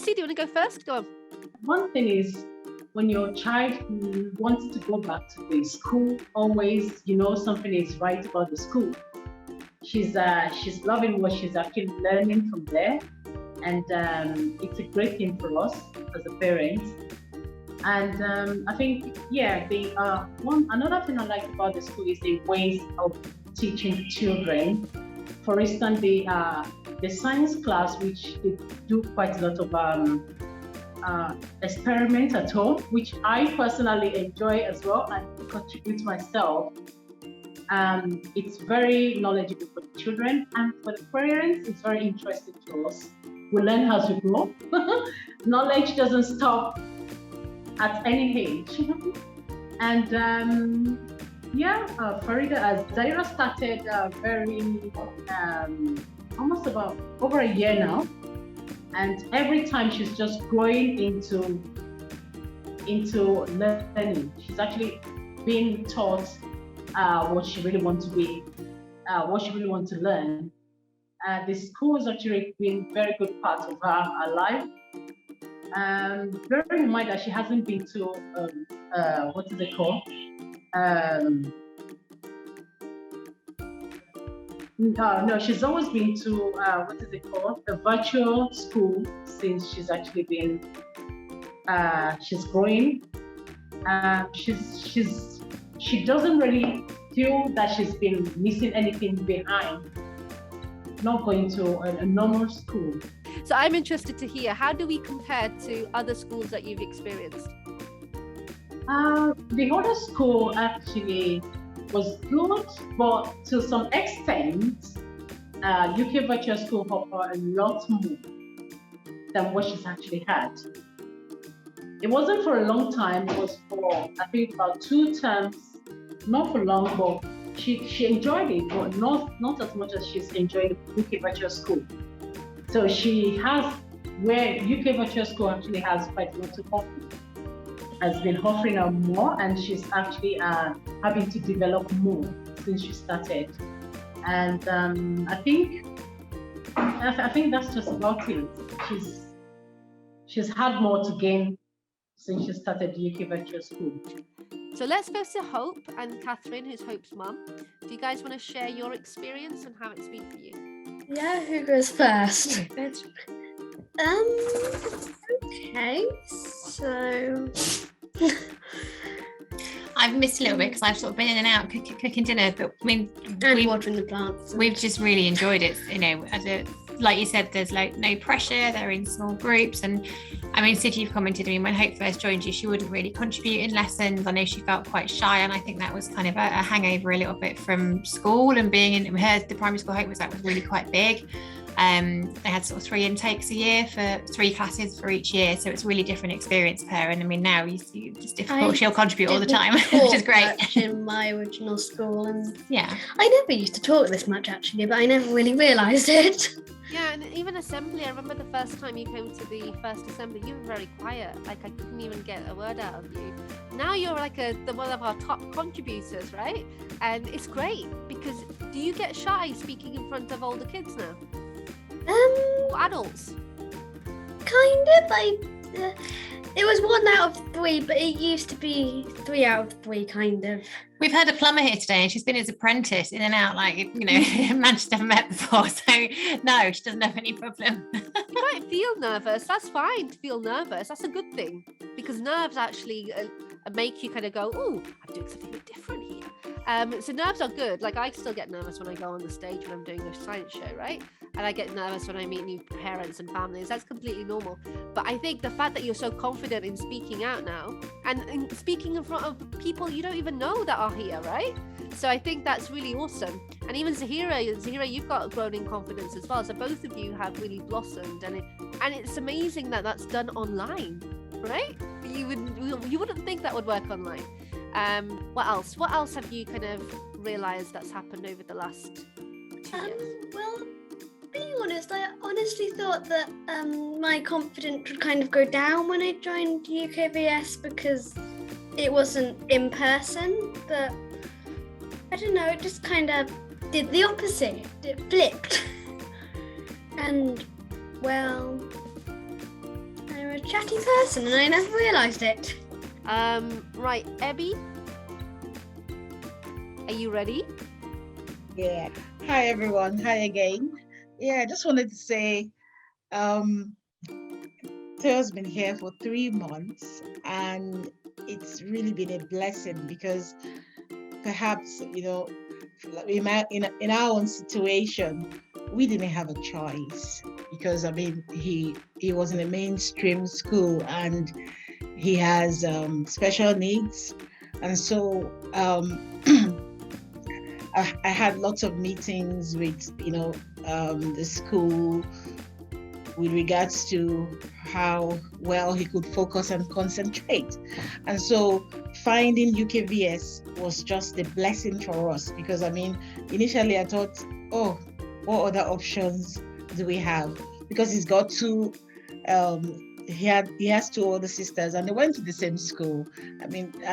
Risi, do you want to go first? Go on. One thing is, when your child wants to go back to the school, always, something is right about the school. She's loving what she's actually learning from there, and it's a great thing for us as a parents. And I think, another thing I like about the school is the ways of teaching children. For instance, the science class, which they do quite a lot of experiments at home, which I personally enjoy as well and contribute myself. It's very knowledgeable for the children, and for the parents, it's very interesting to us. We learn how to grow. Knowledge doesn't stop at any age. And Farida, as Zaira started almost about over a year now, and every time she's just growing into learning. She's actually being taught what she really wants to be, what she really wants to learn. The school has actually been a very good part of her life. Bearing in mind that she hasn't been to what is it called? No, she's always been to what is it called? A virtual school since she's actually been. She's growing. She doesn't really feel that she's been missing anything behind. Not going to a normal school. So I'm interested to hear, how do we compare to other schools that you've experienced? The other school actually was good, but to some extent, UK Virtual School offered a lot more than what she's actually had. It wasn't for a long time, it was for, I think, about 2 terms, not for long, but she enjoyed it, but not as much as she's enjoyed UK Virtual School. So she has, where UK Virtual School actually has quite a lot to offer, has been offering her more, and she's actually having to develop more since she started. And I think that's just about it. She's had more to gain since she started UK Virtual School. So let's go to Hope and Catherine, who's Hope's mum. Do you guys want to share your experience and how it's been for you? Yeah, who goes first? Okay, so I've missed a little bit because I've sort of been in and out cooking dinner, but I mean, and watering the plants. We've just really enjoyed it. Like you said, there's like no pressure. They're in small groups, and I mean, Sid, you've commented. I mean, when Hope first joined you, she wouldn't really contribute in lessons. I know she felt quite shy, and I think that was kind of a hangover a little bit from school and being in her. The primary school Hope was at was really quite big. They had sort of 3 intakes a year for 3 classes for each year, so it's a really different experience for her. And I mean, now it's difficult. She'll contribute all the time, which is great. In my original school, and yeah, I never used to talk this much actually, but I never really realised it. Yeah, and even assembly, I remember the first time you came to the first assembly, you were very quiet. Like, I couldn't even get a word out of you. Now you're like one of our top contributors, right? And it's great, because do you get shy speaking in front of older kids now? Or adults? Kind of. It was 1 out of 3, but it used to be 3 out of 3, kind of. We've had a plumber here today, and she's been his apprentice in and out, like, man she's never met before. So no, she doesn't have any problem. You might feel nervous. That's fine to feel nervous. That's a good thing, because nerves actually make you kind of go, oh, I'm doing something a bit different here. So nerves are good. Like, I still get nervous when I go on the stage when I'm doing a science show, right? And I get nervous when I meet new parents and families. That's completely normal. But I think the fact that you're so confident in speaking out now and in speaking in front of people you don't even know that are here, right? So I think that's really awesome. And even Zahira, you've got grown in confidence as well. So both of you have really blossomed, and it's amazing that that's done online, right? You wouldn't think that would work online. What else have you kind of realized that's happened over the last 2 years? Well, being honest, I honestly thought that my confidence would kind of go down when I joined UKVS because it wasn't in person, but I don't know, it just kind of did the opposite. It flipped. And, well, chatty person, and I never realised it. Right, Abby, are you ready? Yeah. Hi everyone. Hi again. Yeah, I just wanted to say, Theo's been here for 3 months, and it's really been a blessing because perhaps in our own situation, we didn't have a choice because he was in a mainstream school and he has special needs, and so I had lots of meetings with the school with regards to how well he could focus and concentrate. And so finding UKVS was just a blessing for us because initially I thought, oh, what other options do we have? Because he's got two he has two older sisters and they went to the same school. And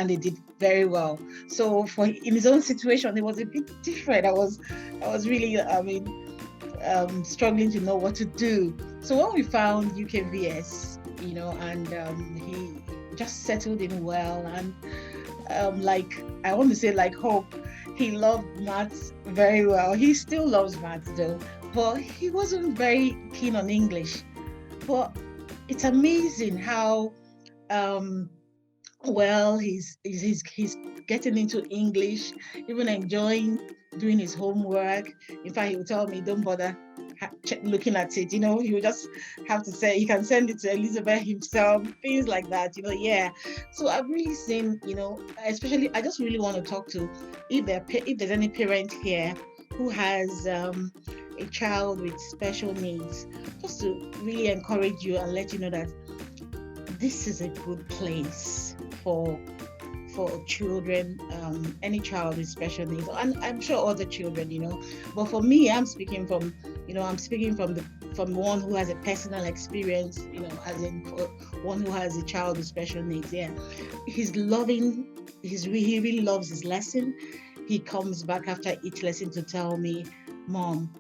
they did very well. So in his own situation, it was a bit different. I was really struggling to know what to do. So when we found UKVS, and he just settled in well, and I want to say like Hope, he loved maths very well. He still loves maths though, but he wasn't very keen on English. But it's amazing how well he's getting into English, even enjoying doing his homework. In fact, he will tell me, don't bother looking at it. He will just have to say, he can send it to Elizabeth himself, things like that. Yeah. So I've really seen, especially, I just really want to talk to if there's any parent here who has a child with special needs, just to really encourage you and let you know that this is a good place for children, any child with special needs, and I'm sure other children, but for me, I'm speaking from one who has a personal experience, as in one who has a child with special needs. Yeah, he really loves his lesson. He comes back after each lesson to tell me, Mom,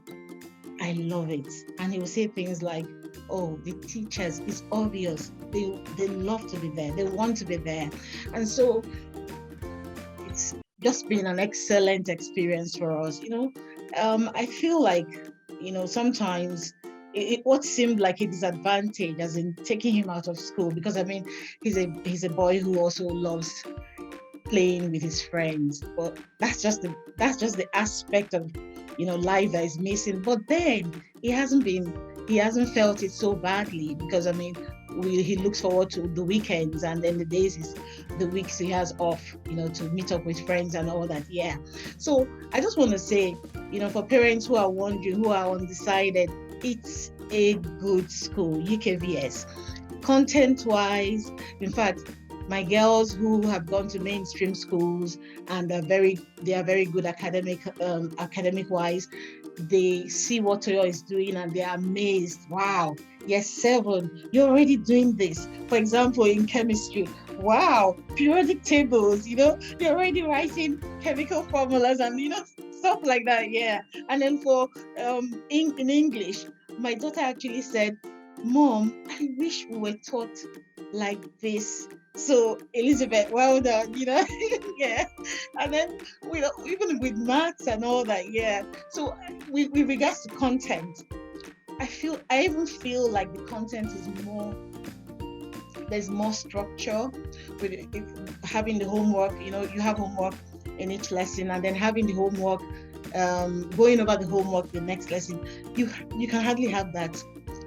I love it. And he will say things like, oh, the teachers, it's obvious, they love to be there, they want to be there. And so it's just been an excellent experience for us. I feel like, sometimes what seemed like a disadvantage, as in taking him out of school, because he's a boy who also loves playing with his friends, but that's just the aspect of life that is missing. But then he hasn't felt it so badly because he looks forward to the weekends and then the weeks he has off, to meet up with friends and all that. Yeah. So I just want to say, for parents who are wondering, who are undecided, it's a good school, UKVS. Content-wise, in fact, my girls who have gone to mainstream schools and they are very good academic-wise, they see what Toyo is doing and they are amazed. Wow, yes, 7, you're already doing this. For example, in chemistry, wow, periodic tables, you're already writing chemical formulas and stuff like that. Yeah. And then for in English, my daughter actually said, Mom, I wish we were taught like this. So Elizabeth, well done, yeah. And then even with maths and all that, yeah. So with regards to content, I even feel like the content is there's more structure with having the homework. You have homework in each lesson, and then having the homework, going over the homework the next lesson. You can hardly have that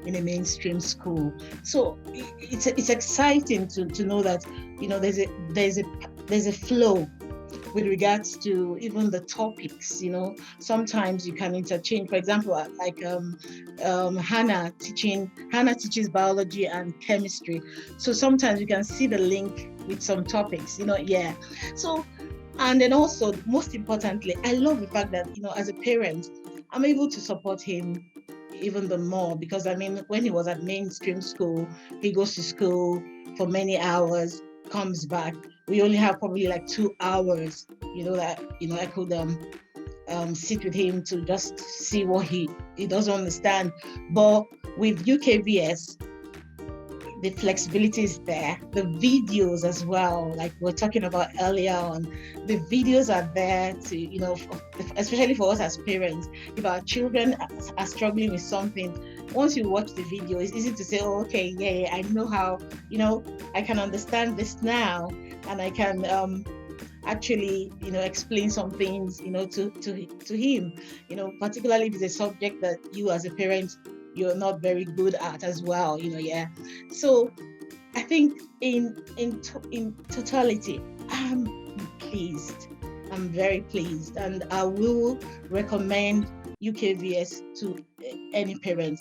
in a mainstream school. So it's exciting to know that there's a flow with regards to even the topics. Sometimes you can interchange. For example, like Hannah teaches biology and chemistry. So sometimes you can see the link with some topics. Yeah. So, and then also most importantly, I love the fact that as a parent, I'm able to support him even the more, because when he was at mainstream school, he goes to school for many hours, comes back. We only have probably like 2 hours, that I could sit with him to just see what he doesn't understand. But with UKVS, the flexibility is there. The videos as well, like we we're talking about earlier on, the videos are there to, you know, especially for us as parents, if our children are struggling with something, once you watch the video, it's easy to say, oh, okay, yeah, I know how, you know, I can understand this now, and I can actually, you know, explain some things, you know, to him, you know, particularly if it's a subject that you as a parent, you're not very good at as well, you know, yeah. So I think in totality, I'm pleased. I'm very pleased, and I will recommend UKVS to any parent.